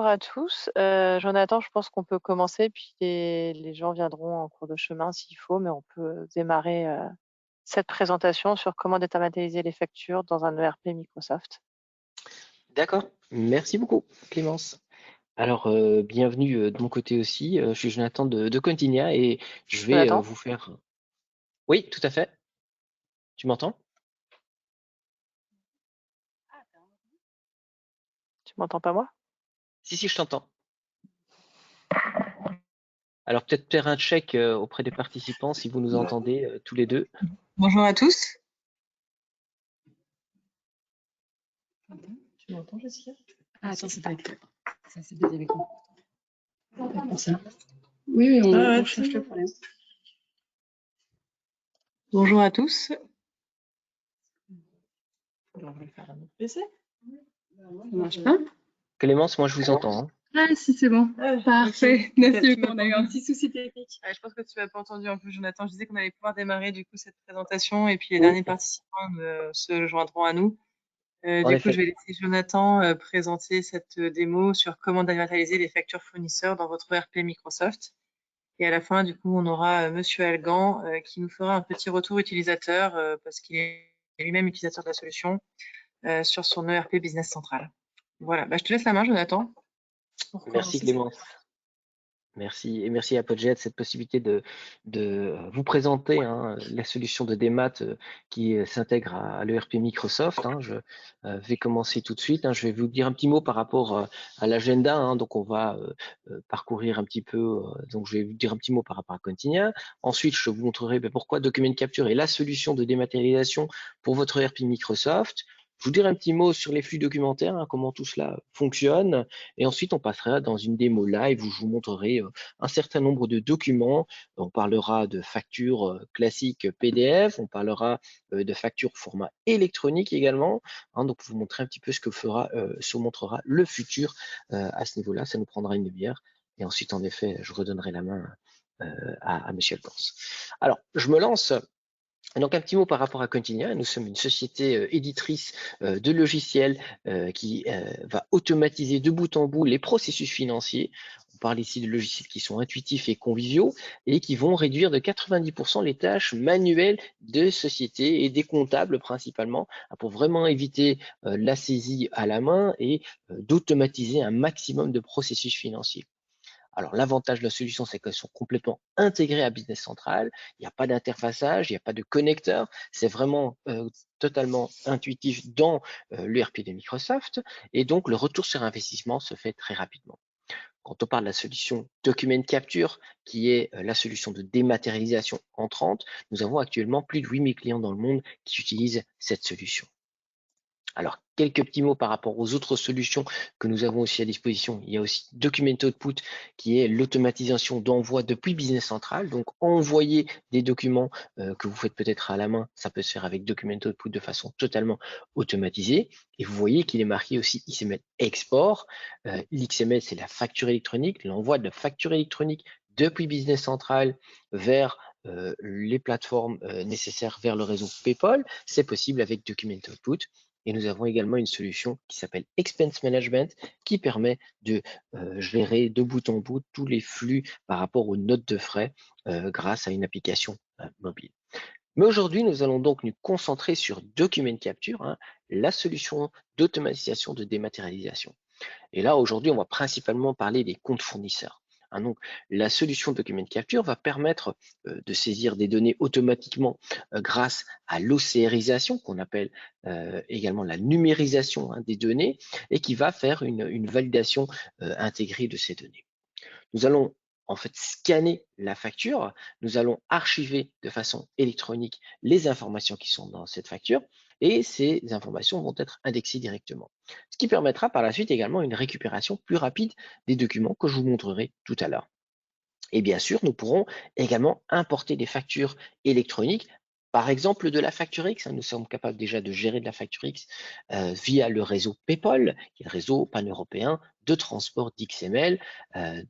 Bonjour à tous. Jonathan, je pense qu'on peut commencer, puis les gens viendront en cours de chemin s'il faut, mais on peut démarrer cette présentation sur comment dématérialiser les factures dans un ERP Microsoft. D'accord, merci beaucoup Clémence. Alors, bienvenue de mon côté aussi. Je suis Jonathan de Continia et je vais Jonathan, vous faire. Oui, tout à fait. Tu m'entends? tu m'entends pas moi? Si, si, je t'entends. Alors, peut-être faire un check auprès des participants si vous nous entendez tous les deux. Bonjour à tous. Tu m'entends, Jessica? Ah, attends, c'est pas ça, c'est des écrans. C'est pour ça. Oui, on cherche le problème. Bonjour à tous. On va le faire à notre PC. Ça marche pas? Clémence, moi je vous entends, hein. Ah, si, c'est bon. Parfait. Merci beaucoup. On a eu un petit souci technique. Je pense que tu m'as pas entendu un peu, Jonathan. Je disais qu'on allait pouvoir démarrer du coup cette présentation et puis les Oui. derniers participants se joindront à nous. En Du coup, effet. je vais laisser Jonathan présenter cette démo sur comment dématérialiser les factures fournisseurs dans votre ERP Microsoft. Et à la fin, du coup, on aura Monsieur Algan qui nous fera un petit retour utilisateur parce qu'il est lui-même utilisateur de la solution sur son ERP Business Central. Voilà, je te laisse la main, Jonathan, pour Merci commencer. Clémence. Merci et merci à Podjet de cette possibilité de vous présenter la solution de démat qui s'intègre à l'ERP Microsoft. Je vais commencer tout de suite. Je vais vous dire un petit mot par rapport à l'agenda. Donc, on va parcourir un petit peu. Donc, je vais vous dire un petit mot par rapport à Continia. Ensuite, je vous montrerai pourquoi Document Capture est la solution de dématérialisation pour votre ERP Microsoft. Je vous dirai un petit mot sur les flux documentaires, comment tout cela fonctionne. Et ensuite, on passera dans une démo live où je vous montrerai un certain nombre de documents. On parlera de factures classiques PDF, on parlera de factures format électronique également. Donc, pour vous montrer un petit peu ce que se montrera le futur à ce niveau-là. Ça nous prendra une demi-heure. Et ensuite, en effet, je redonnerai la main à Michel Pons. Alors, je me lance. Donc un petit mot par rapport à Continia, nous sommes une société éditrice de logiciels qui va automatiser de bout en bout les processus financiers. On parle ici de logiciels qui sont intuitifs et conviviaux et qui vont réduire de 90% les tâches manuelles de sociétés et des comptables principalement pour vraiment éviter la saisie à la main et d'automatiser un maximum de processus financiers. Alors, l'avantage de la solution, c'est qu'elles sont complètement intégrées à Business Central. Il n'y a pas d'interfaçage, il n'y a pas de connecteur. C'est vraiment totalement intuitif dans l'ERP de Microsoft. Et donc, le retour sur investissement se fait très rapidement. Quand on parle de la solution Document Capture, qui est la solution de dématérialisation entrante, nous avons actuellement plus de 8000 clients dans le monde qui utilisent cette solution. Alors, quelques petits mots par rapport aux autres solutions que nous avons aussi à disposition. Il y a aussi Document Output, qui est l'automatisation d'envoi depuis Business Central. Donc, envoyer des documents que vous faites peut-être à la main, ça peut se faire avec Document Output de façon totalement automatisée. Et vous voyez qu'il est marqué aussi XML Export. L'XML, c'est la facture électronique, l'envoi de la facture électronique depuis Business Central vers les plateformes nécessaires vers le réseau PayPal. C'est possible avec Document Output. Et nous avons également une solution qui s'appelle Expense Management qui permet de gérer de bout en bout tous les flux par rapport aux notes de frais grâce à une application mobile. Mais aujourd'hui, nous allons donc nous concentrer sur Document Capture, la solution d'automatisation de dématérialisation. Et là, aujourd'hui, on va principalement parler des comptes fournisseurs. Donc, la solution Document Capture va permettre de saisir des données automatiquement grâce à l'OCRisation, qu'on appelle également la numérisation des données, et qui va faire une validation intégrée de ces données. Nous allons en fait scanner la facture, nous allons archiver de façon électronique les informations qui sont dans cette facture et ces informations vont être indexées directement. Ce qui permettra par la suite également une récupération plus rapide des documents que je vous montrerai tout à l'heure. Et bien sûr, nous pourrons également importer des factures électroniques. Par exemple, de la facture X, nous sommes capables déjà de gérer de la facture X via le réseau PayPal, qui est le réseau pan-européen de transport d'XML.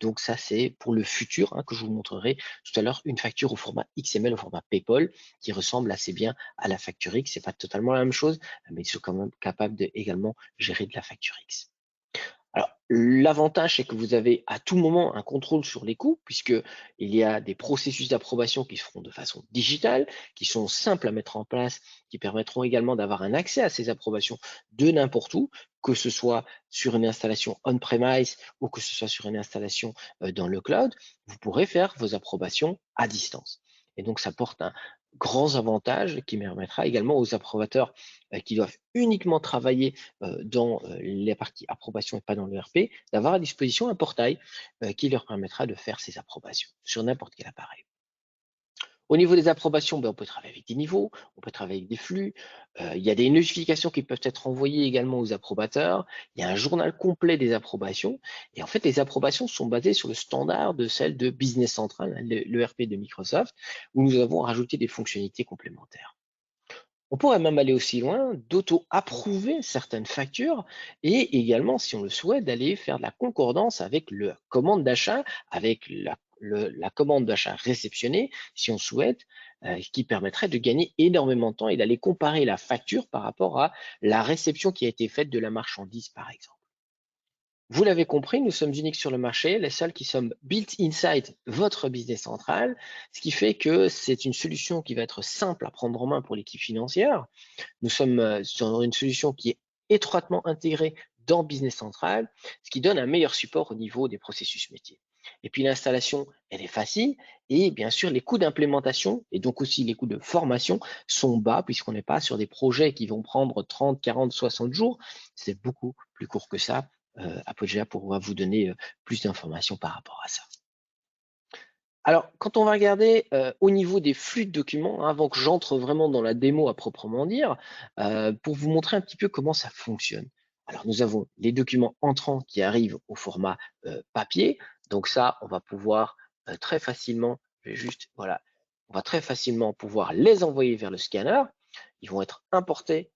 Donc ça, c'est pour le futur que je vous montrerai tout à l'heure, une facture au format XML, au format PayPal, qui ressemble assez bien à la facture X. C'est pas totalement la même chose, mais ils sont quand même capables de également gérer de la facture X. Alors, l'avantage, c'est que vous avez à tout moment un contrôle sur les coûts, puisqu'il y a des processus d'approbation qui se feront de façon digitale, qui sont simples à mettre en place, qui permettront également d'avoir un accès à ces approbations de n'importe où, que ce soit sur une installation on-premise ou que ce soit sur une installation dans le cloud. Vous pourrez faire vos approbations à distance. Et donc, ça porte un grand avantage qui permettra également aux approbateurs qui doivent uniquement travailler dans la partie approbation et pas dans l'ERP, d'avoir à disposition un portail qui leur permettra de faire ces approbations sur n'importe quel appareil. Au niveau des approbations, on peut travailler avec des niveaux, on peut travailler avec des flux, il y a des notifications qui peuvent être envoyées également aux approbateurs, il y a un journal complet des approbations, et en fait, les approbations sont basées sur le standard de celle de Business Central, l'ERP de Microsoft, où nous avons rajouté des fonctionnalités complémentaires. On pourrait même aller aussi loin d'auto-approuver certaines factures et également, si on le souhaite, d'aller faire de la concordance avec la commande d'achat, avec la commande d'achat réceptionnée, si on souhaite, ce qui permettrait de gagner énormément de temps et d'aller comparer la facture par rapport à la réception qui a été faite de la marchandise, par exemple. Vous l'avez compris, nous sommes uniques sur le marché, les seuls qui sommes built inside votre business central, ce qui fait que c'est une solution qui va être simple à prendre en main pour l'équipe financière. Nous sommes sur une solution qui est étroitement intégrée dans Business Central, ce qui donne un meilleur support au niveau des processus métiers. Et puis l'installation, elle est facile et bien sûr les coûts d'implémentation et donc aussi les coûts de formation sont bas puisqu'on n'est pas sur des projets qui vont prendre 30, 40, 60 jours. C'est beaucoup plus court que ça. Apogea pourra vous donner plus d'informations par rapport à ça. Alors, quand on va regarder au niveau des flux de documents, avant que j'entre vraiment dans la démo à proprement dire, pour vous montrer un petit peu comment ça fonctionne. Alors, nous avons les documents entrants qui arrivent au format papier. Donc ça, on va pouvoir très facilement, voilà, on va très facilement pouvoir les envoyer vers le scanner. Ils vont être importés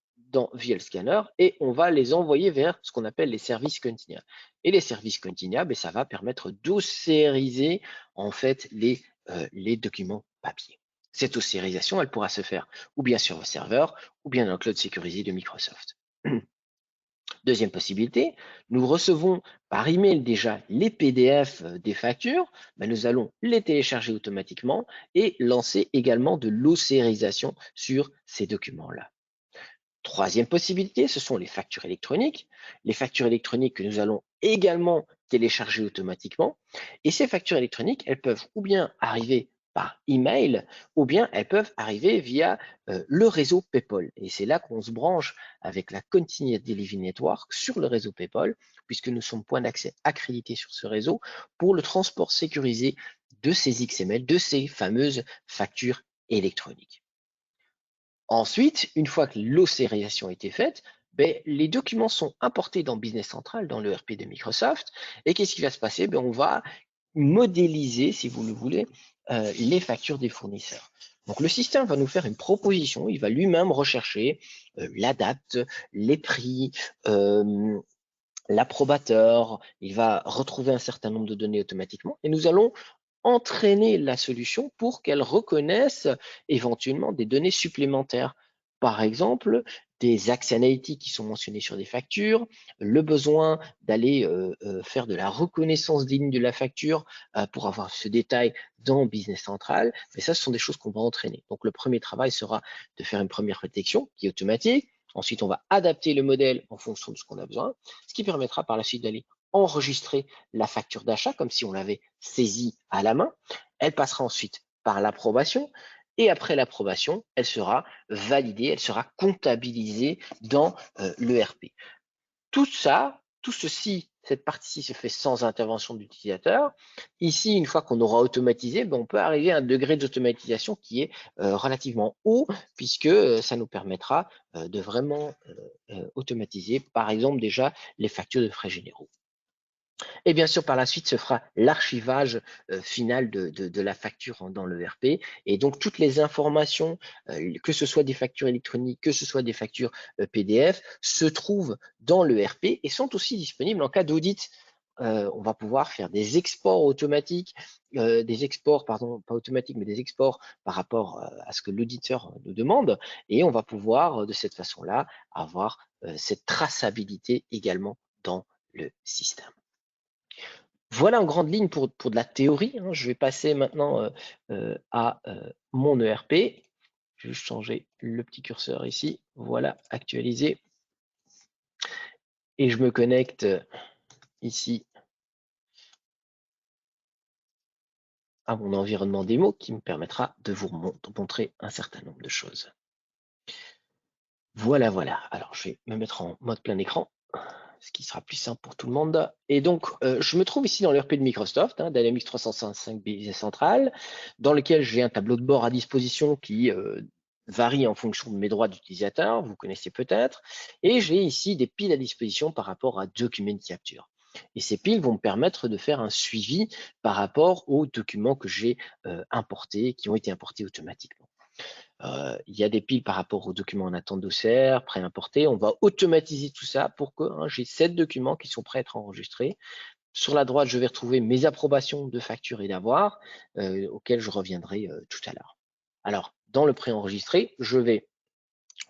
via le scanner et on va les envoyer vers ce qu'on appelle les services Continia. Et les services Continia, ça va permettre d'osériser en fait les documents papier. Cette ossérisation, elle pourra se faire ou bien sur vos serveurs ou bien dans le cloud sécurisé de Microsoft. Deuxième possibilité, nous recevons par email déjà les PDF des factures, nous allons les télécharger automatiquement et lancer également de l'ossérisation sur ces documents-là. Troisième possibilité, ce sont les factures électroniques. Les factures électroniques que nous allons également télécharger automatiquement. Et ces factures électroniques, elles peuvent ou bien arriver par email, ou bien elles peuvent arriver via le réseau PayPal. Et c'est là qu'on se branche avec la Continuous Delivery Network sur le réseau PayPal, puisque nous sommes point d'accès accrédité sur ce réseau pour le transport sécurisé de ces XML, de ces fameuses factures électroniques. Ensuite, une fois que l'ossérisation a été faite, les documents sont importés dans Business Central, dans l'ERP de Microsoft. Et qu'est-ce qui va se passer? On va modéliser, si vous le voulez, les factures des fournisseurs. Donc le système va nous faire une proposition, il va lui-même rechercher la date, les prix, l'approbateur, il va retrouver un certain nombre de données automatiquement et nous allons entraîner la solution pour qu'elle reconnaisse éventuellement des données supplémentaires. Par exemple, des accès analytiques qui sont mentionnés sur des factures, le besoin d'aller faire de la reconnaissance des lignes de la facture pour avoir ce détail dans Business Central. Mais ça, ce sont des choses qu'on va entraîner. Donc, le premier travail sera de faire une première détection qui est automatique. Ensuite, on va adapter le modèle en fonction de ce qu'on a besoin, ce qui permettra par la suite d'aller enregistrer la facture d'achat comme si on l'avait saisie à la main. Elle passera ensuite par l'approbation et après l'approbation, elle sera validée, elle sera comptabilisée dans l'ERP. Tout ça, tout ceci, cette partie-ci se fait sans intervention de l'utilisateur. Ici, une fois qu'on aura automatisé, on peut arriver à un degré d'automatisation qui est relativement haut puisque ça nous permettra de vraiment automatiser, par exemple, déjà les factures de frais généraux. Et bien sûr, par la suite, se fera l'archivage final de la facture dans l'ERP. Et donc, toutes les informations, que ce soit des factures électroniques, que ce soit des factures PDF, se trouvent dans l'ERP et sont aussi disponibles en cas d'audit. On va pouvoir faire des exports automatiques, des exports, pardon, pas automatiques, mais des exports par rapport à ce que l'auditeur nous demande. Et on va pouvoir, de cette façon-là, avoir cette traçabilité également dans le système. Voilà en grande ligne pour de la théorie. Hein. Je vais passer maintenant à mon ERP. Je vais juste changer le petit curseur ici. Voilà, actualisé. Et je me connecte ici à mon environnement démo qui me permettra de vous montrer un certain nombre de choses. Voilà, voilà. Alors, je vais me mettre en mode plein écran, ce qui sera plus simple pour tout le monde. Et donc, je me trouve ici dans l'ERP de Microsoft, hein, Dynamics 365 Business Central, dans lequel j'ai un tableau de bord à disposition qui varie en fonction de mes droits d'utilisateur, vous connaissez peut-être, et j'ai ici des piles à disposition par rapport à Document Capture. Et ces piles vont me permettre de faire un suivi par rapport aux documents que j'ai importés, qui ont été importés automatiquement. Il y a des piles par rapport aux documents en attente d'OCR, pré-importés. On va automatiser tout ça pour que j'ai 7 documents qui sont prêts à être enregistrés. Sur la droite, je vais retrouver mes approbations de factures et d'avoirs, auxquelles je reviendrai tout à l'heure. Alors, dans le pré-enregistré, je vais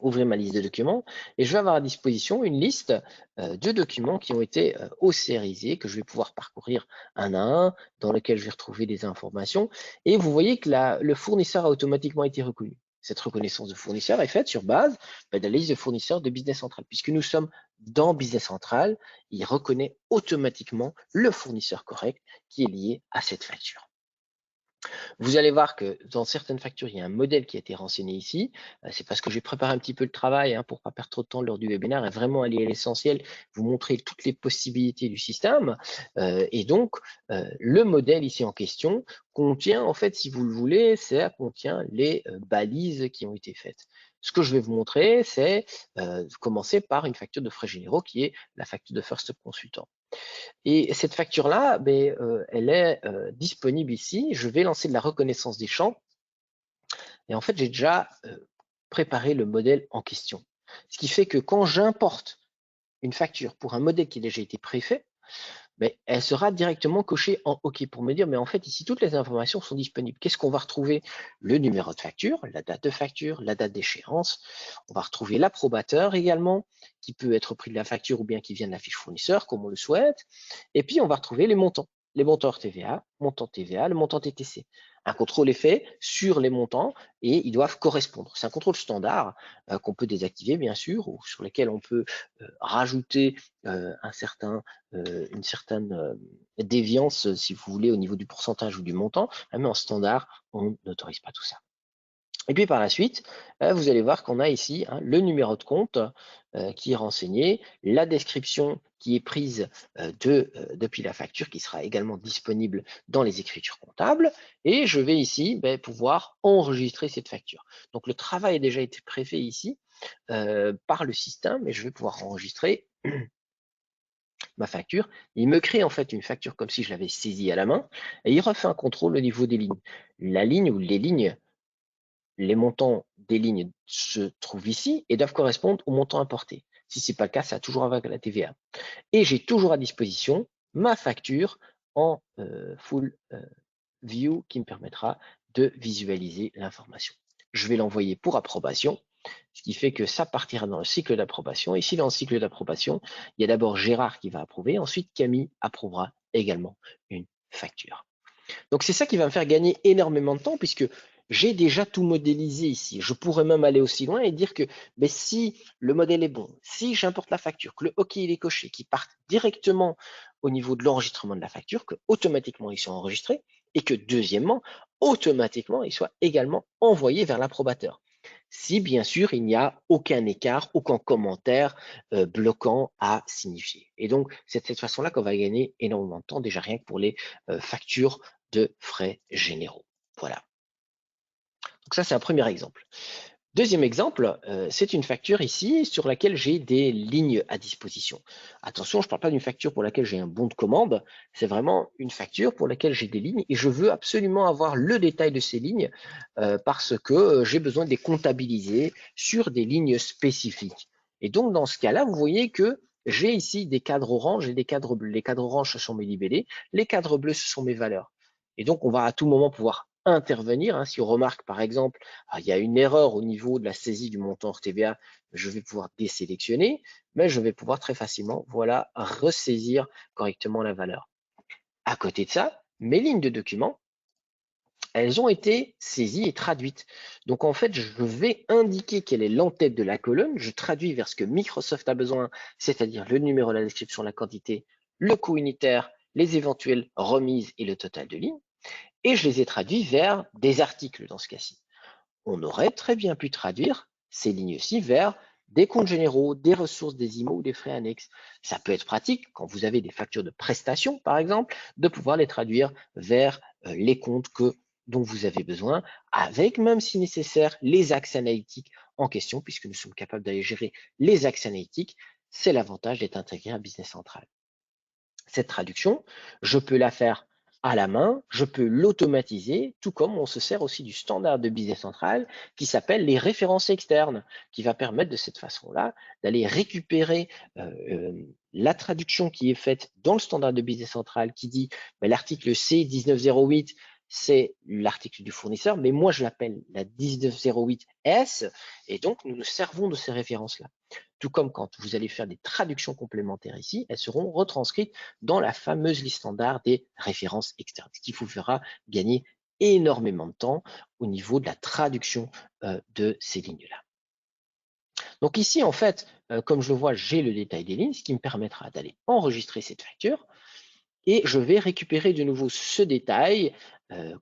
ouvrir ma liste de documents et je vais avoir à disposition une liste de documents qui ont été OCRisés, que je vais pouvoir parcourir un à un, dans lequel je vais retrouver des informations. Et vous voyez que le fournisseur a automatiquement été reconnu. Cette reconnaissance de fournisseur est faite sur base de la liste de fournisseurs de Business Central. Puisque nous sommes dans Business Central, il reconnaît automatiquement le fournisseur correct qui est lié à cette facture. Vous allez voir que dans certaines factures, il y a un modèle qui a été renseigné ici. C'est parce que j'ai préparé un petit peu le travail pour ne pas perdre trop de temps lors du webinaire et vraiment aller à l'essentiel, vous montrer toutes les possibilités du système. Et donc, le modèle ici en question contient, en fait, si vous le voulez, ça contient les balises qui ont été faites. Ce que je vais vous montrer, c'est commencer par une facture de frais généraux qui est la facture de First Consultant. Et cette facture-là, elle est disponible ici. Je vais lancer de la reconnaissance des champs. Et en fait, j'ai déjà préparé le modèle en question. Ce qui fait que quand j'importe une facture pour un modèle qui a déjà été préfet, elle sera directement cochée en OK pour me dire, mais en fait, ici, toutes les informations sont disponibles. Qu'est-ce qu'on va retrouver? Le numéro de facture, la date de facture, la date d'échéance. On va retrouver l'approbateur également, qui peut être pris de la facture ou bien qui vient de la fiche fournisseur, comme on le souhaite. Et puis, on va retrouver les montants hors TVA, montant TVA, le montant TTC. Un contrôle est fait sur les montants et ils doivent correspondre. C'est un contrôle standard qu'on peut désactiver, bien sûr, ou sur lequel on peut rajouter une certaine déviance, si vous voulez, au niveau du pourcentage ou du montant. Mais en standard, on n'autorise pas tout ça. Et puis par la suite, vous allez voir qu'on a ici le numéro de compte qui est renseigné, la description qui est prise depuis la facture, qui sera également disponible dans les écritures comptables. Et je vais ici pouvoir enregistrer cette facture. Donc le travail a déjà été préfet ici par le système, et je vais pouvoir enregistrer ma facture. Il me crée en fait une facture comme si je l'avais saisie à la main, et il refait un contrôle au niveau des lignes. La ligne ou les lignes, les montants des lignes se trouvent ici et doivent correspondre au montant importé. Si ce n'est pas le cas, ça a toujours avec la TVA. Et j'ai toujours à disposition ma facture en full view qui me permettra de visualiser l'information. Je vais l'envoyer pour approbation, ce qui fait que ça partira dans le cycle d'approbation. Ici, dans le cycle d'approbation, il y a d'abord Gérard qui va approuver, ensuite Camille approuvera également une facture. Donc, c'est ça qui va me faire gagner énormément de temps puisque j'ai déjà tout modélisé ici. Je pourrais même aller aussi loin et dire que si le modèle est bon, si j'importe la facture, que le OK il est coché, qu'il parte directement au niveau de l'enregistrement de la facture, que automatiquement ils sont enregistrés et que deuxièmement, automatiquement ils soient également envoyés vers l'approbateur. Si bien sûr il n'y a aucun écart, aucun commentaire bloquant à signifier. Et donc c'est de cette façon-là qu'on va gagner énormément de temps, déjà rien que pour les factures de frais généraux. Voilà. Donc ça, c'est un premier exemple. Deuxième exemple, c'est une facture ici sur laquelle j'ai des lignes à disposition. Attention, je ne parle pas d'une facture pour laquelle j'ai un bon de commande, c'est vraiment une facture pour laquelle j'ai des lignes et je veux absolument avoir le détail de ces lignes parce que j'ai besoin de les comptabiliser sur des lignes spécifiques. Et donc, dans ce cas-là, vous voyez que j'ai ici des cadres orange et des cadres bleus. Les cadres orange, ce sont mes libellés, les cadres bleus, ce sont mes valeurs. Et donc, on va à tout moment pouvoir intervenir. Hein. Si on remarque, par exemple, il y a une erreur au niveau de la saisie du montant hors TVA, je vais pouvoir désélectionner, mais je vais pouvoir très facilement, voilà, ressaisir correctement la valeur. À côté de ça, mes lignes de documents, elles ont été saisies et traduites. Donc, en fait, je vais indiquer quelle est l'entête de la colonne. Je traduis vers ce que Microsoft a besoin, c'est-à-dire le numéro, la description, la quantité, le coût unitaire, les éventuelles remises et le total de lignes. Et je les ai traduits vers des articles dans ce cas-ci. On aurait très bien pu traduire ces lignes-ci vers des comptes généraux, des ressources, des IMO ou des frais annexes. Ça peut être pratique quand vous avez des factures de prestations, par exemple, de pouvoir les traduire vers les comptes dont vous avez besoin, avec même si nécessaire les axes analytiques en question, puisque nous sommes capables d'aller gérer les axes analytiques. C'est l'avantage d'être intégré à Business Central. Cette traduction, je peux la faire à la main, je peux l'automatiser, tout comme on se sert aussi du standard de Business Central qui s'appelle les références externes, qui va permettre de cette façon-là d'aller récupérer la traduction qui est faite dans le standard de Business Central qui dit l'article C1908, c'est l'article du fournisseur, mais moi je l'appelle la 1908S, et donc nous nous servons de ces références-là. Tout comme quand vous allez faire des traductions complémentaires ici, elles seront retranscrites dans la fameuse liste standard des références externes, ce qui vous fera gagner énormément de temps au niveau de la traduction de ces lignes-là. Donc ici, en fait, comme je le vois, j'ai le détail des lignes, ce qui me permettra d'aller enregistrer cette facture, et je vais récupérer de nouveau ce détail,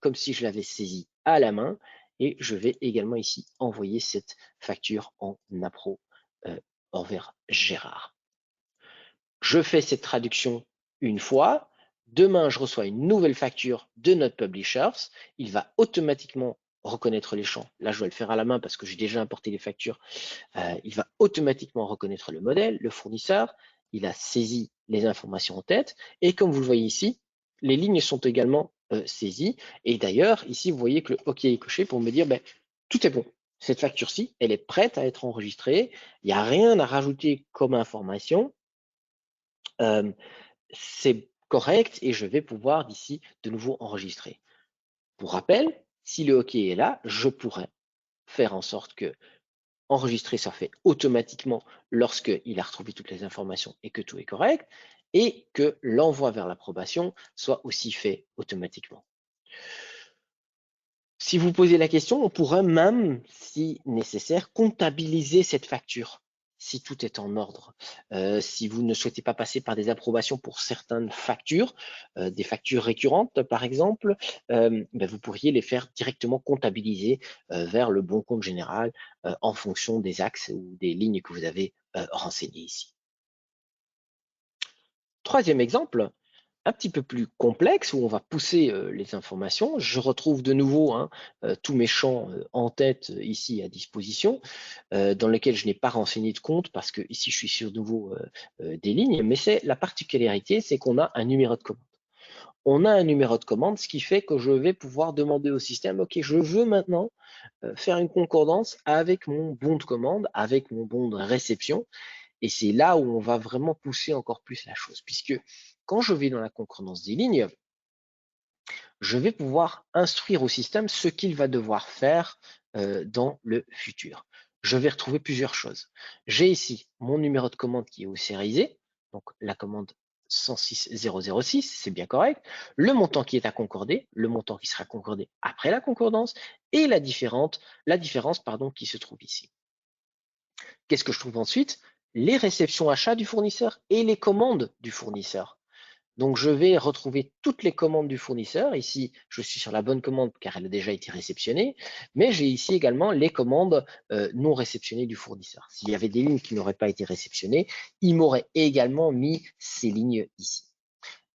comme si je l'avais saisi à la main, et je vais également ici envoyer cette facture en appro envers Gérard. Je fais cette traduction une fois. Demain, je reçois une nouvelle facture de notre publishers. Il va automatiquement reconnaître les champs. Là, je vais le faire à la main parce que j'ai déjà importé les factures. Il va automatiquement reconnaître le modèle, le fournisseur. Il a saisi les informations en tête. Et comme vous le voyez ici, les lignes sont également saisies. Et d'ailleurs, ici, vous voyez que le OK est coché pour me dire tout est bon. Cette facture-ci, elle est prête à être enregistrée. Il n'y a rien à rajouter comme information. C'est correct et je vais pouvoir d'ici de nouveau enregistrer. Pour rappel, si le OK est là, je pourrais faire en sorte que enregistrer soit fait automatiquement lorsqu'il a retrouvé toutes les informations et que tout est correct, et que l'envoi vers l'approbation soit aussi fait automatiquement. Si vous posez la question, on pourrait même, si nécessaire, comptabiliser cette facture si tout est en ordre. Si vous ne souhaitez pas passer par des approbations pour certaines factures, des factures récurrentes par exemple, vous pourriez les faire directement comptabiliser vers le bon compte général en fonction des axes ou des lignes que vous avez renseignées ici. Troisième exemple, un petit peu plus complexe, où on va pousser les informations. Je retrouve de nouveau tous mes champs en tête ici à disposition, dans lesquels je n'ai pas renseigné de compte parce que ici je suis sur nouveau des lignes, mais c'est la particularité, c'est qu'on a un numéro de commande. On a un numéro de commande, ce qui fait que je vais pouvoir demander au système, OK, je veux maintenant faire une concordance avec mon bon de commande, avec mon bon de réception. Et c'est là où on va vraiment pousser encore plus la chose, puisque quand je vais dans la concordance des lignes, je vais pouvoir instruire au système ce qu'il va devoir faire dans le futur. Je vais retrouver plusieurs choses. J'ai ici mon numéro de commande qui est au sérialisé, donc la commande 106006, c'est bien correct, le montant qui est à concorder, le montant qui sera concordé après la concordance, et la différence qui se trouve ici. Qu'est-ce que je trouve ensuite? Les réceptions achats du fournisseur et les commandes du fournisseur. Donc, je vais retrouver toutes les commandes du fournisseur. Ici, je suis sur la bonne commande car elle a déjà été réceptionnée, mais j'ai ici également les commandes non réceptionnées du fournisseur. S'il y avait des lignes qui n'auraient pas été réceptionnées, il m'aurait également mis ces lignes ici.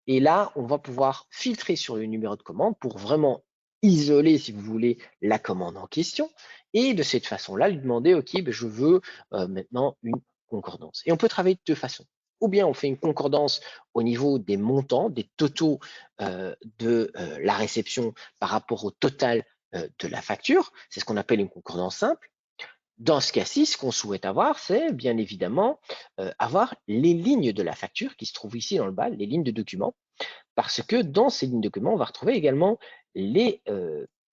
Et là, on va pouvoir filtrer sur le numéro de commande pour vraiment isoler, si vous voulez, la commande en question. Et de cette façon-là, lui demander, OK, je veux maintenant une concordance. Et on peut travailler de deux façons. Ou bien on fait une concordance au niveau des montants, des totaux de la réception par rapport au total de la facture. C'est ce qu'on appelle une concordance simple. Dans ce cas-ci, ce qu'on souhaite avoir, c'est bien évidemment avoir les lignes de la facture qui se trouvent ici dans le bas, les lignes de documents, parce que dans ces lignes de documents, on va retrouver également les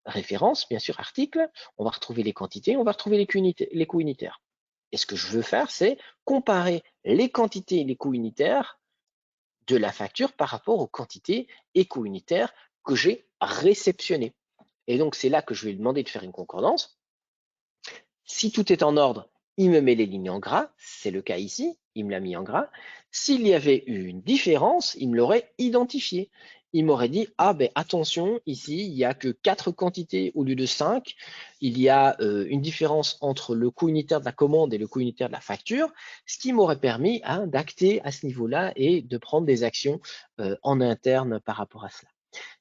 référence, bien sûr, article, on va retrouver les quantités, on va retrouver les coûts unitaires. Et ce que je veux faire, c'est comparer les quantités et les coûts unitaires de la facture par rapport aux quantités et coûts unitaires que j'ai réceptionnés. Et donc, c'est là que je vais lui demander de faire une concordance. Si tout est en ordre, il me met les lignes en gras, c'est le cas ici, il me l'a mis en gras. S'il y avait eu une différence, il me l'aurait identifié. Il m'aurait dit, ah ben attention, ici, il n'y a que 4 quantités au lieu de 5. Il y a une différence entre le coût unitaire de la commande et le coût unitaire de la facture, ce qui m'aurait permis d'acter à ce niveau-là et de prendre des actions en interne par rapport à cela.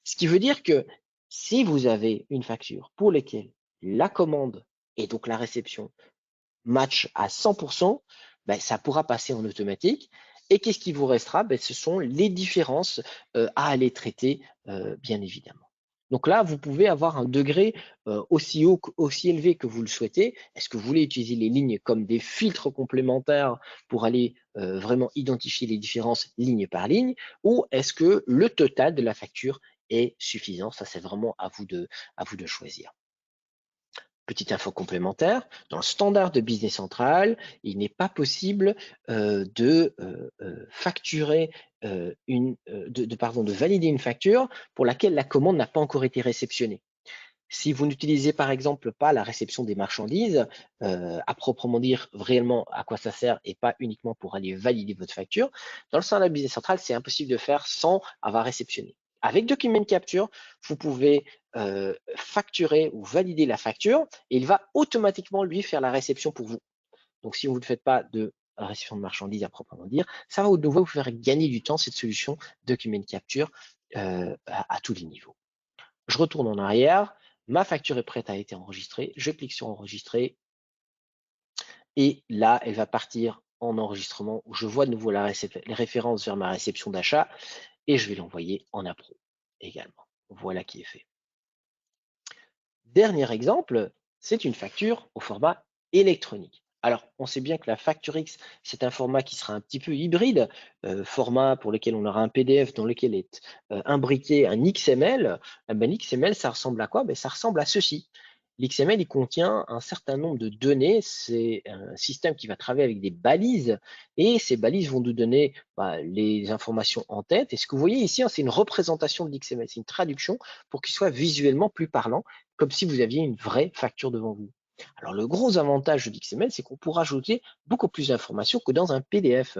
Ce qui veut dire que si vous avez une facture pour laquelle la commande et donc la réception match à 100%, ben, ça pourra passer en automatique. Et qu'est-ce qui vous restera? Ben, ce sont les différences à aller traiter, bien évidemment. Donc là, vous pouvez avoir un degré aussi haut, aussi élevé que vous le souhaitez. Est-ce que vous voulez utiliser les lignes comme des filtres complémentaires pour aller vraiment identifier les différences ligne par ligne, ou est-ce que le total de la facture est suffisant? Ça, c'est vraiment à vous de choisir. Petite info complémentaire, dans le standard de Business Central, il n'est pas possible de facturer de valider une facture pour laquelle la commande n'a pas encore été réceptionnée. Si vous n'utilisez par exemple pas la réception des marchandises, à proprement dire réellement à quoi ça sert et pas uniquement pour aller valider votre facture, dans le standard Business Central, c'est impossible de faire sans avoir réceptionné. Avec Document Capture, vous pouvez facturer ou valider la facture et il va automatiquement lui faire la réception pour vous. Donc si vous ne faites pas de réception de marchandises à proprement dire, ça va de nouveau vous faire gagner du temps cette solution Document Capture à tous les niveaux. Je retourne en arrière, ma facture est prête à être enregistrée, je clique sur enregistrer et là elle va partir en enregistrement où je vois de nouveau les références vers ma réception d'achat et je vais l'envoyer en appro également. Voilà qui est fait. Dernier exemple, c'est une facture au format électronique. Alors, on sait bien que la Facture X, c'est un format qui sera un petit peu hybride, format pour lequel on aura un PDF dans lequel est imbriqué un XML. L'XML, ça ressemble à quoi? Ça ressemble à ceci. L'XML, il contient un certain nombre de données. C'est un système qui va travailler avec des balises et ces balises vont nous donner les informations en tête. Et ce que vous voyez ici, c'est une représentation de l'XML, c'est une traduction pour qu'il soit visuellement plus parlant, comme si vous aviez une vraie facture devant vous. Alors, le gros avantage de l'XML, c'est qu'on pourra ajouter beaucoup plus d'informations que dans un PDF.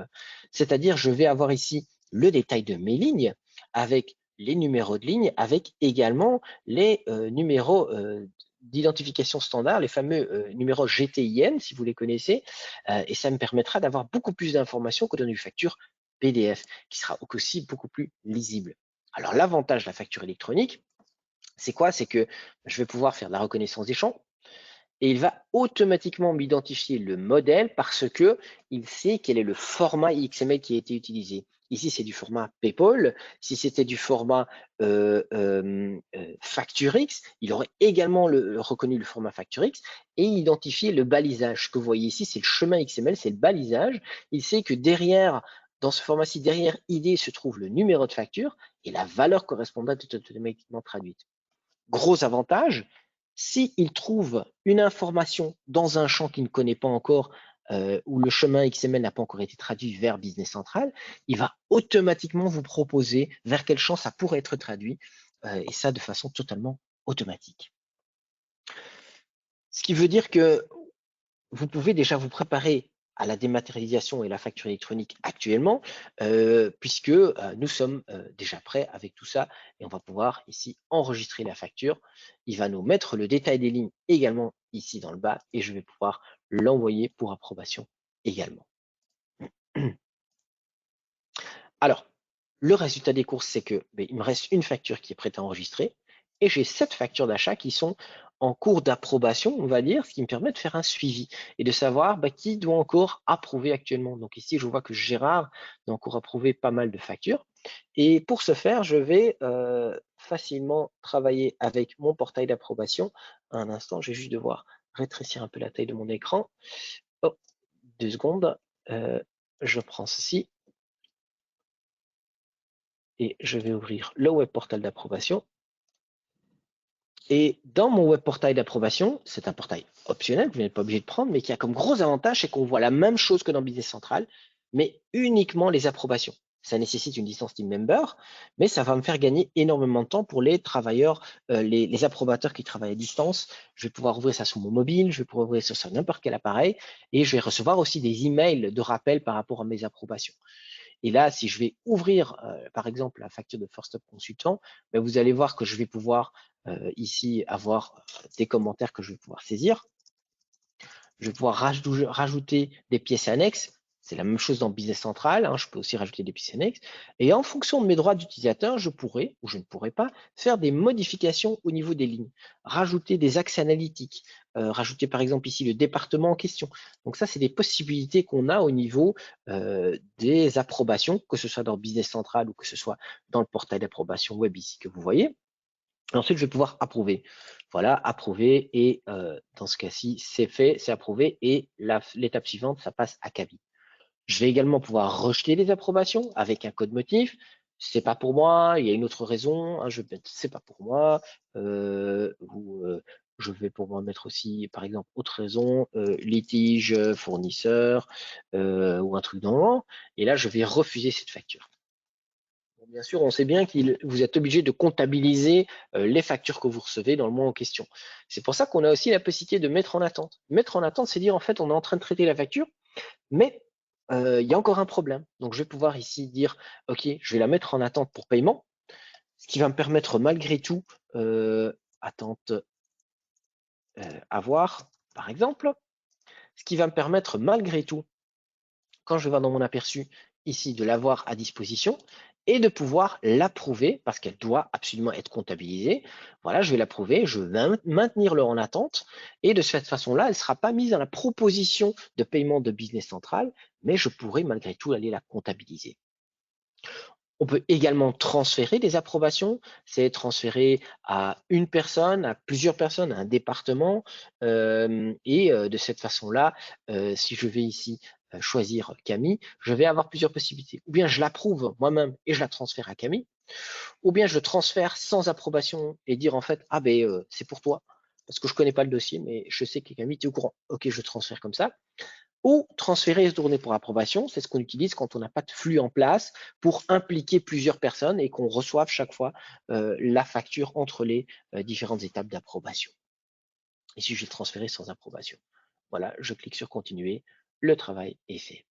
C'est-à-dire, je vais avoir ici le détail de mes lignes avec les numéros de ligne, avec également les numéros d'identification standard, les fameux numéros GTIN, si vous les connaissez, et ça me permettra d'avoir beaucoup plus d'informations que dans une facture PDF, qui sera aussi beaucoup plus lisible. Alors, l'avantage de la facture électronique, c'est quoi? C'est que je vais pouvoir faire de la reconnaissance des champs et il va automatiquement m'identifier le modèle parce que il sait quel est le format XML qui a été utilisé. Ici, c'est du format PayPal. Si c'était du format FactureX, il aurait également reconnu le format FactureX et identifié le balisage. Ce que vous voyez ici, c'est le chemin XML, c'est le balisage. Il sait que derrière, dans ce format-ci, derrière ID se trouve le numéro de facture et la valeur correspondante est automatiquement traduite. Gros avantage, s'il trouve une information dans un champ qu'il ne connaît pas encore, où le chemin XML n'a pas encore été traduit vers Business Central, il va automatiquement vous proposer vers quel champ ça pourrait être traduit, et ça de façon totalement automatique. Ce qui veut dire que vous pouvez déjà vous préparer à la dématérialisation et la facture électronique actuellement, puisque nous sommes déjà prêts avec tout ça et on va pouvoir ici enregistrer la facture. Il va nous mettre le détail des lignes également ici dans le bas et je vais pouvoir l'envoyer pour approbation également. Alors, le résultat des courses, c'est que il me reste une facture qui est prête à enregistrer et j'ai 7 factures d'achat qui sont en cours d'approbation, on va dire, ce qui me permet de faire un suivi et de savoir qui doit encore approuver actuellement. Donc ici, je vois que Gérard doit encore approuver pas mal de factures. Et pour ce faire, je vais facilement travailler avec mon portail d'approbation. Un instant, je vais juste devoir rétrécir un peu la taille de mon écran. Oh, 2 secondes. Je prends ceci. Et je vais ouvrir le web portal d'approbation. Et dans mon web portail d'approbation, c'est un portail optionnel, vous n'êtes pas obligé de prendre, mais qui a comme gros avantage, c'est qu'on voit la même chose que dans Business Central, mais uniquement les approbations. Ça nécessite une licence Team Member, mais ça va me faire gagner énormément de temps pour les travailleurs, les approbateurs qui travaillent à distance. Je vais pouvoir ouvrir ça sur mon mobile, je vais pouvoir ouvrir ça sur n'importe quel appareil, et je vais recevoir aussi des emails de rappel par rapport à mes approbations. Et là, si je vais ouvrir, par exemple, la facture de First Up Consultant, ben, vous allez voir que je vais pouvoir ici avoir des commentaires que je vais pouvoir saisir. Je vais pouvoir rajouter des pièces annexes. C'est la même chose dans Business Central, hein, je peux aussi rajouter des pièces annexes. Et en fonction de mes droits d'utilisateur, je pourrais, ou je ne pourrais pas, faire des modifications au niveau des lignes, rajouter des axes analytiques, rajouter par exemple ici le département en question. Donc ça, c'est des possibilités qu'on a au niveau des approbations, que ce soit dans Business Central ou que ce soit dans le portail d'approbation web ici que vous voyez. Ensuite, je vais pouvoir approuver. Voilà, approuver et dans ce cas-ci, c'est fait, c'est approuvé et l'étape suivante, ça passe à Kaby. Je vais également pouvoir rejeter les approbations avec un code motif. C'est pas pour moi, il y a une autre raison, hein, je vais mettre c'est pas pour moi, je vais pouvoir mettre aussi, par exemple, autre raison, litige fournisseur ou un truc dans le genre. Et là, je vais refuser cette facture. Bien sûr, on sait bien que vous êtes obligé de comptabiliser les factures que vous recevez dans le mois en question. C'est pour ça qu'on a aussi la possibilité de mettre en attente. Mettre en attente, c'est dire en fait, on est en train de traiter la facture, mais il y a encore un problème. Donc, je vais pouvoir ici dire, OK, je vais la mettre en attente pour paiement, ce qui va me permettre malgré tout, attente à voir, par exemple, ce qui va me permettre malgré tout, quand je vais dans mon aperçu ici, de l'avoir à disposition et de pouvoir l'approuver parce qu'elle doit absolument être comptabilisée. Voilà, je vais l'approuver, je vais maintenir le en attente et de cette façon-là, elle ne sera pas mise dans la proposition de paiement de Business Central, mais je pourrai malgré tout aller la comptabiliser. On peut également transférer des approbations, c'est transférer à une personne, à plusieurs personnes, à un département. Et de cette façon-là, si je vais ici choisir Camille, je vais avoir plusieurs possibilités. Ou bien je l'approuve moi-même et je la transfère à Camille, ou bien je le transfère sans approbation et dire en fait, ah ben c'est pour toi, parce que je connais pas le dossier, mais je sais que Camille, tu es au courant. Ok, je transfère comme ça. Ou transférer et se tourner pour approbation, c'est ce qu'on utilise quand on n'a pas de flux en place pour impliquer plusieurs personnes et qu'on reçoive chaque fois la facture entre les différentes étapes d'approbation. Ici, je vais le transférer sans approbation. Voilà, je clique sur continuer, le travail est fait.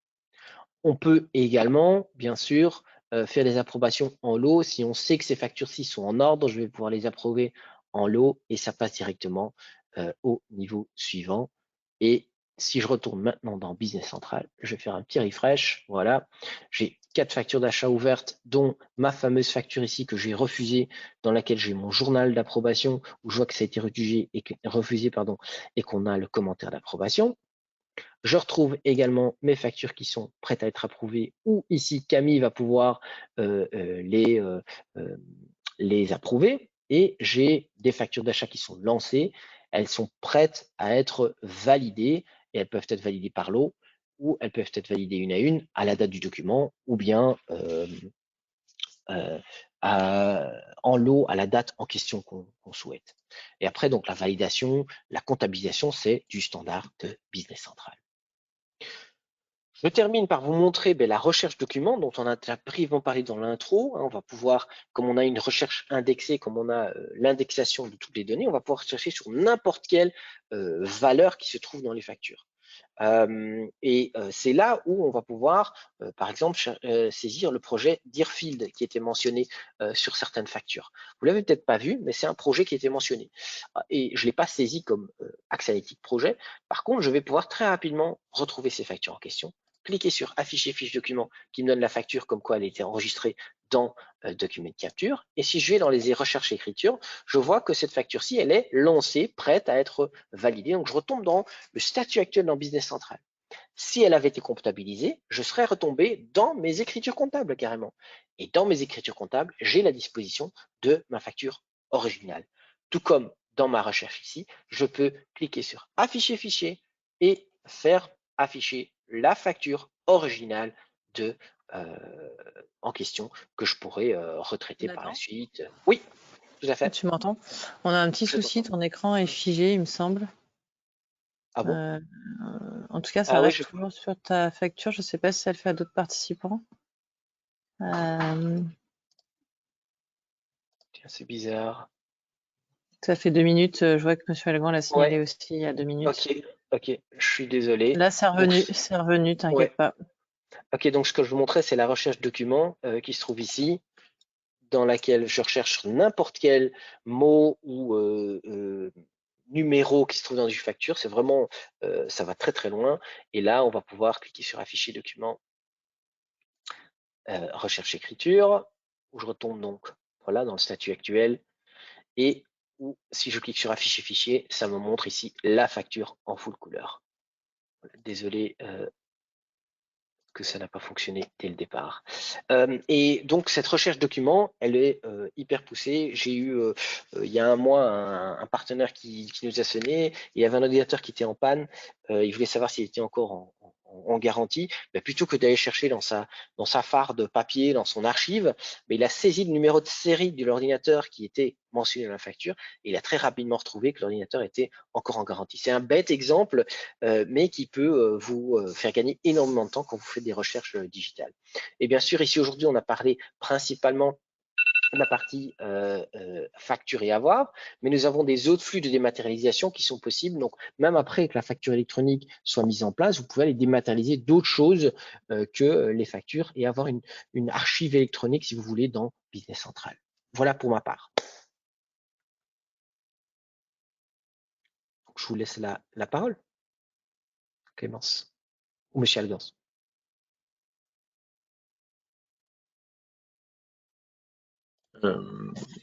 On peut également, bien sûr, faire des approbations en lot. Si on sait que ces factures-ci sont en ordre, je vais pouvoir les approuver en lot et ça passe directement au niveau suivant. Et si je retourne maintenant dans Business Central, je vais faire un petit refresh. Voilà, j'ai 4 factures d'achat ouvertes, dont ma fameuse facture ici que j'ai refusée, dans laquelle j'ai mon journal d'approbation, où je vois que ça a été refusé et qu'on a le commentaire d'approbation. Je retrouve également mes factures qui sont prêtes à être approuvées, où ici Camille va pouvoir les approuver. Et j'ai des factures d'achat qui sont lancées. Elles sont prêtes à être validées et elles peuvent être validées par lot ou elles peuvent être validées une à une à la date du document ou bien en lot à la date en question qu'on souhaite. Et après, donc la validation, la comptabilisation, c'est du standard de Business Central. Je termine par vous montrer la recherche document dont on a déjà brièvement parlé dans l'intro. On va pouvoir, comme on a une recherche indexée, comme on a l'indexation de toutes les données, on va pouvoir chercher sur n'importe quelle valeur qui se trouve dans les factures. C'est là où on va pouvoir, par exemple, saisir le projet Deerfield qui était mentionné sur certaines factures. Vous l'avez peut-être pas vu, mais c'est un projet qui était mentionné. Et je ne l'ai pas saisi comme axe analytique projet. Par contre, je vais pouvoir très rapidement retrouver ces factures en question, cliquer sur afficher fiche document qui me donne la facture comme quoi elle a été enregistrée dans document de capture. Et si je vais dans les recherches écriture, je vois que cette facture-ci, elle est lancée, prête à être validée. Donc, je retombe dans le statut actuel dans Business Central. Si elle avait été comptabilisée, je serais retombé dans mes écritures comptables carrément. Et dans mes écritures comptables, j'ai la disposition de ma facture originale. Tout comme dans ma recherche ici, je peux cliquer sur afficher fichier et faire afficher la facture originale en question que je pourrais retraiter par la suite. Oui. tout à fait. Tu m'entends? On a un petit souci, ton écran est figé, il me semble. Ah bon? En tout cas, ça Ah oui, reste toujours sur ta facture. Je ne sais pas si ça le fait à d'autres participants. Tiens, c'est bizarre. Ça fait 2 minutes. Je vois que M. Algan l'a signalé aussi il y a 2 minutes. Ok, je suis désolé. Là, c'est revenu, t'inquiète pas. Ok, donc ce que je vous montrais, c'est la recherche document qui se trouve ici, dans laquelle je recherche n'importe quel mot ou numéro qui se trouve dans une facture. C'est vraiment, ça va très très loin. Et là, on va pouvoir cliquer sur afficher document, recherche écriture, où je retombe donc voilà dans le statut actuel. Et où, si je clique sur afficher fichier, ça me montre ici la facture en full couleur. Désolé que ça n'a pas fonctionné dès le départ. Et donc cette recherche document, elle est hyper poussée. J'ai eu il y a un mois un partenaire qui nous a sonné. Il y avait un ordinateur qui était en panne. Il voulait savoir s'il était encore en garantie. Mais plutôt que d'aller chercher dans sa phare de papier, dans son archive, mais il a saisi le numéro de série de l'ordinateur qui était mentionné dans la facture. Et il a très rapidement retrouvé que l'ordinateur était encore en garantie. C'est un bête exemple, mais qui peut vous faire gagner énormément de temps quand vous faites des recherches digitales. Et bien sûr, ici aujourd'hui, on a parlé principalement de la partie facture et avoir, mais nous avons des autres flux de dématérialisation qui sont possibles. Donc, même après que la facture électronique soit mise en place, vous pouvez aller dématérialiser d'autres choses que les factures et avoir une archive électronique, si vous voulez, dans Business Central. Voilà pour ma part. Donc, je vous laisse la parole, Clémence, ou Monsieur Algans.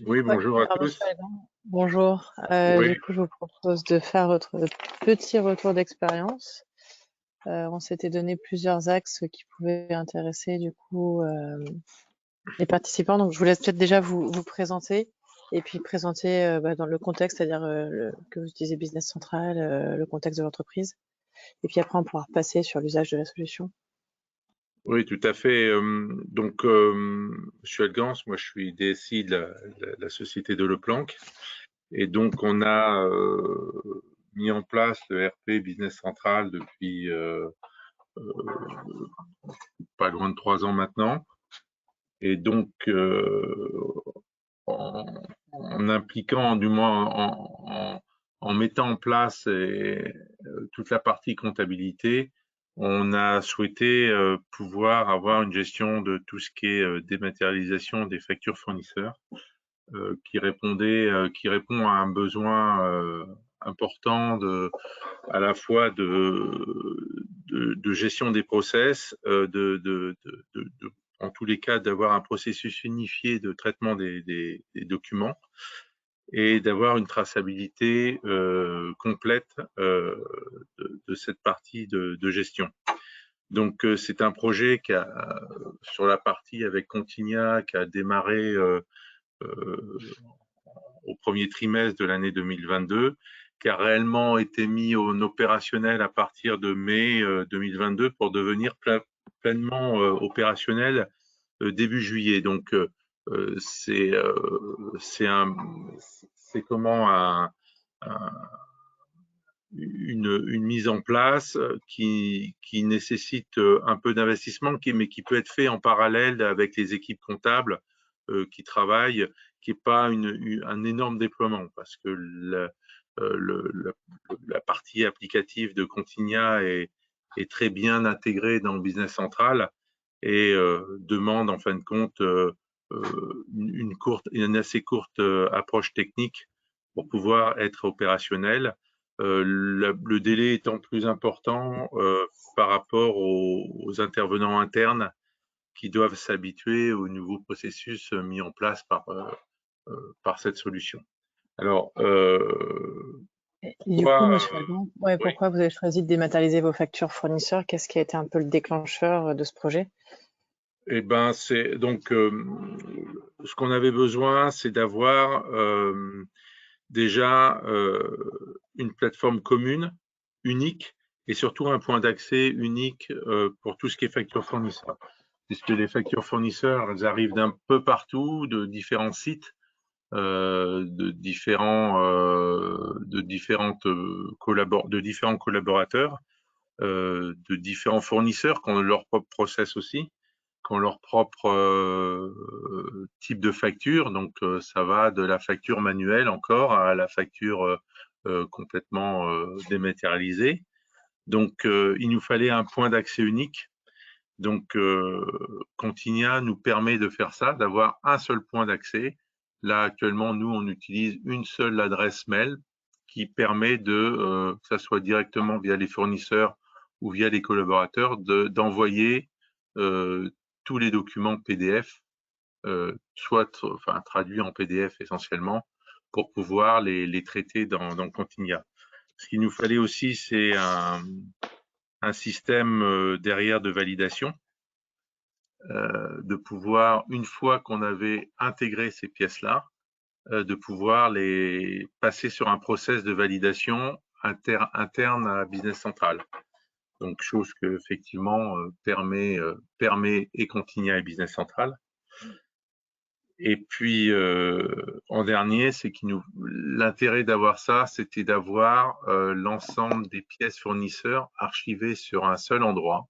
Oui, bonjour à tous. Bonjour. Oui. Du coup, je vous propose de faire votre petit retour d'expérience. On s'était donné plusieurs axes qui pouvaient intéresser du coup les participants. Donc, je vous laisse peut-être déjà vous présenter et puis présenter dans le contexte, c'est-à-dire que vous utilisez Business Central, le contexte de l'entreprise. Et puis après, on pourra repasser sur l'usage de la solution. Oui, tout à fait. Donc, Monsieur Algans, moi, je suis DSI de la société de Leplanck. Et donc, on a mis en place le RP Business Central depuis pas loin de 3 ans maintenant. Et donc, en impliquant, du moins en mettant en place toute la partie comptabilité, on a souhaité pouvoir avoir une gestion de tout ce qui est dématérialisation des factures fournisseurs, qui répond à un besoin important à la fois de gestion des process, en tous les cas d'avoir un processus unifié de traitement des documents et d'avoir une traçabilité complète de cette partie de gestion. Donc c'est un projet qui a, sur la partie avec Continia, qui a démarré au premier trimestre de l'année 2022, qui a réellement été mis en opérationnel à partir de mai 2022 pour devenir pleinement opérationnel début juillet. Donc c'est une mise en place qui nécessite un peu d'investissement, mais qui peut être fait en parallèle avec les équipes comptables qui travaillent, qui n'est pas un énorme déploiement, parce que la partie applicative de Continia est très bien intégrée dans le Business Central et demande en fin de compte une assez courte approche technique pour pouvoir être opérationnel. Le délai étant plus important par rapport aux intervenants internes qui doivent s'habituer aux nouveaux processus mis en place par cette solution. Alors, du coup, Monsieur Alban, pourquoi vous avez choisi de dématérialiser vos factures fournisseurs? Qu'est-ce qui a été un peu le déclencheur de ce projet? Eh ben, c'est donc ce qu'on avait besoin, c'est d'avoir déjà une plateforme commune, unique, et surtout un point d'accès unique pour tout ce qui est facture fournisseur. Puisque les factures fournisseurs, elles arrivent d'un peu partout, de différents sites, de différents collaborateurs, de différents fournisseurs qui ont leur propre process aussi, qui ont leur propre type de facture. Donc, ça va de la facture manuelle encore à la facture complètement dématérialisée. Donc, il nous fallait un point d'accès unique. Donc, Continia nous permet de faire ça, d'avoir un seul point d'accès. Là, actuellement, nous, on utilise une seule adresse mail qui permet de, que ça soit directement via les fournisseurs ou via les collaborateurs, d'envoyer tous les documents PDF, soit traduits en PDF essentiellement, pour pouvoir les traiter dans Continia. Ce qu'il nous fallait aussi, c'est un système derrière de validation, de pouvoir, une fois qu'on avait intégré ces pièces-là, de pouvoir les passer sur un process de validation interne à Business Central. Donc, chose que effectivement permet et Continia et Business Central. Et puis, en dernier, c'est l'intérêt d'avoir ça, c'était d'avoir l'ensemble des pièces fournisseurs archivées sur un seul endroit.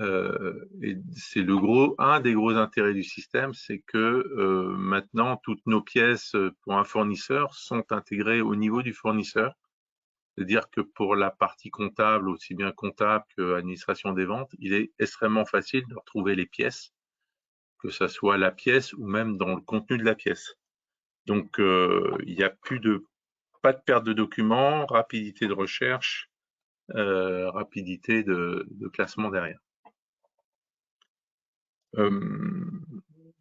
Et c'est un des gros intérêts du système, c'est que maintenant, toutes nos pièces pour un fournisseur sont intégrées au niveau du fournisseur. C'est-à-dire que pour la partie comptable, aussi bien comptable que administration des ventes, il est extrêmement facile de retrouver les pièces, que ce soit la pièce ou même dans le contenu de la pièce. Donc, il n'y a pas de perte de documents, rapidité de recherche, rapidité de classement derrière.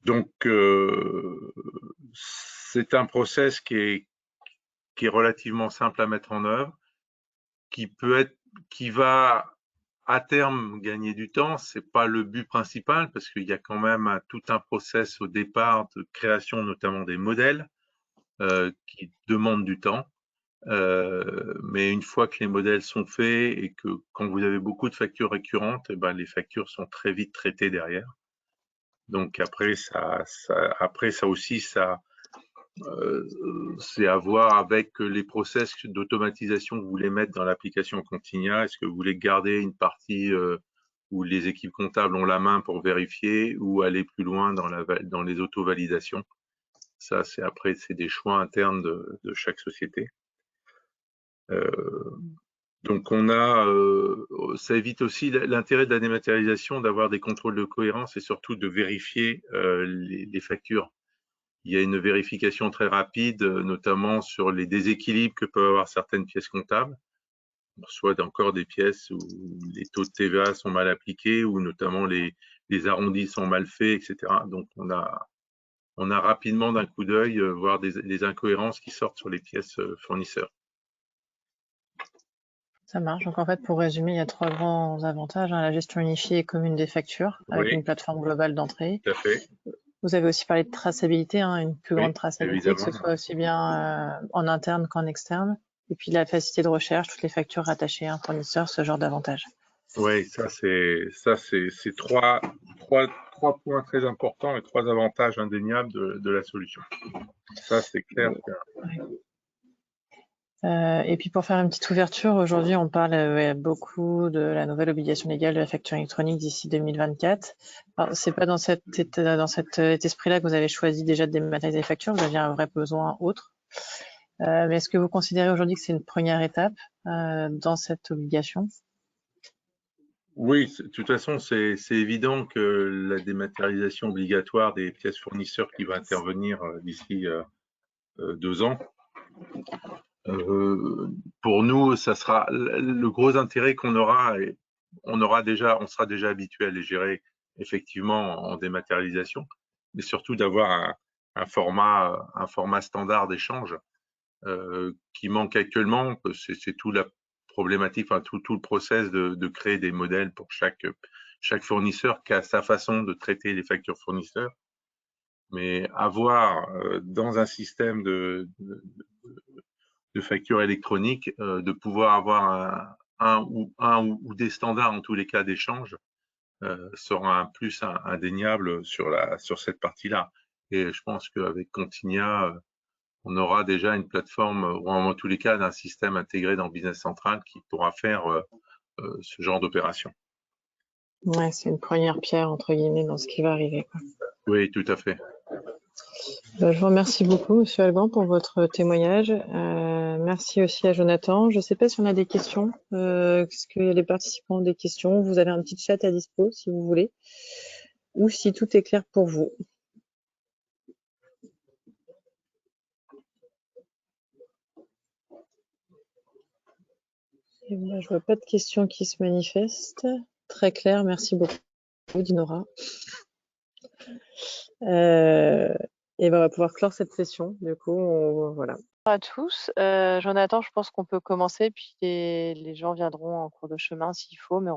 Donc, c'est un process qui est relativement simple à mettre en œuvre, qui va à terme gagner du temps. C'est pas le but principal parce qu'il y a quand même tout un process au départ de création, notamment des modèles, qui demande du temps. Mais une fois que les modèles sont faits et que quand vous avez beaucoup de factures récurrentes, les factures sont très vite traitées derrière. Donc après ça aussi, c'est à voir avec les process d'automatisation que vous voulez mettre dans l'application Continia. Est-ce que vous voulez garder une partie où les équipes comptables ont la main pour vérifier ou aller plus loin dans les auto-validations? Ça, c'est des choix internes de chaque société. Donc ça évite aussi l'intérêt de la dématérialisation, d'avoir des contrôles de cohérence et surtout de vérifier les factures. Il y a une vérification très rapide, notamment sur les déséquilibres que peuvent avoir certaines pièces comptables. On reçoit encore des pièces où les taux de TVA sont mal appliqués ou notamment les arrondis sont mal faits, etc. Donc on a rapidement d'un coup d'œil voir des incohérences qui sortent sur les pièces fournisseurs. Ça marche. Donc en fait, pour résumer, il y a 3 grands avantages, hein. La gestion unifiée et commune des factures avec une plateforme globale d'entrée. Tout à fait. Vous avez aussi parlé de traçabilité, hein, une plus grande traçabilité, évidemment. que ce soit aussi bien en interne qu'en externe. Et puis la facilité de recherche, toutes les factures rattachées à un fournisseur, ce genre d'avantages. Oui, ça c'est trois points très importants et 3 avantages indéniables de la solution. Ça, c'est clair. Et puis pour faire une petite ouverture, aujourd'hui on parle beaucoup de la nouvelle obligation légale de la facture électronique d'ici 2024. Alors c'est pas dans cet esprit-là que vous avez choisi déjà de dématérialiser les factures, vous aviez un vrai besoin autre. Mais est-ce que vous considérez aujourd'hui que c'est une première étape dans cette obligation? Oui, de toute façon, c'est évident que la dématérialisation obligatoire des pièces fournisseurs qui va intervenir d'ici 2 ans, pour nous, ça sera le gros intérêt qu'on aura. Et on sera déjà habitué à les gérer effectivement en dématérialisation, mais surtout d'avoir un format standard d'échange qui manque actuellement. C'est tout la problématique, enfin tout le process de créer des modèles pour chaque fournisseur qui a sa façon de traiter les factures fournisseurs. Mais avoir dans un système de facture électronique, de pouvoir avoir un ou des standards en tous les cas d'échange sera un plus indéniable sur cette partie-là. Et je pense qu'avec Continia, on aura déjà une plateforme, ou en tous les cas, d'un système intégré dans Business Central qui pourra faire ce genre d'opération. Ouais, c'est une première pierre, entre guillemets, dans ce qui va arriver, quoi. Oui, tout à fait. Je vous remercie beaucoup, Monsieur Alban, pour votre témoignage. Merci aussi à Jonathan. Je ne sais pas si on a des questions. Est-ce que les participants ont des questions? Vous avez un petit chat à dispo, si vous voulez, ou si tout est clair pour vous. Et moi, je vois pas de questions qui se manifestent. Très clair, merci beaucoup, Dinora. Et ben, on va pouvoir clore cette session. Du coup, voilà. Bonjour à tous. Jonathan, je pense qu'on peut commencer, puis les gens viendront en cours de chemin s'il faut, mais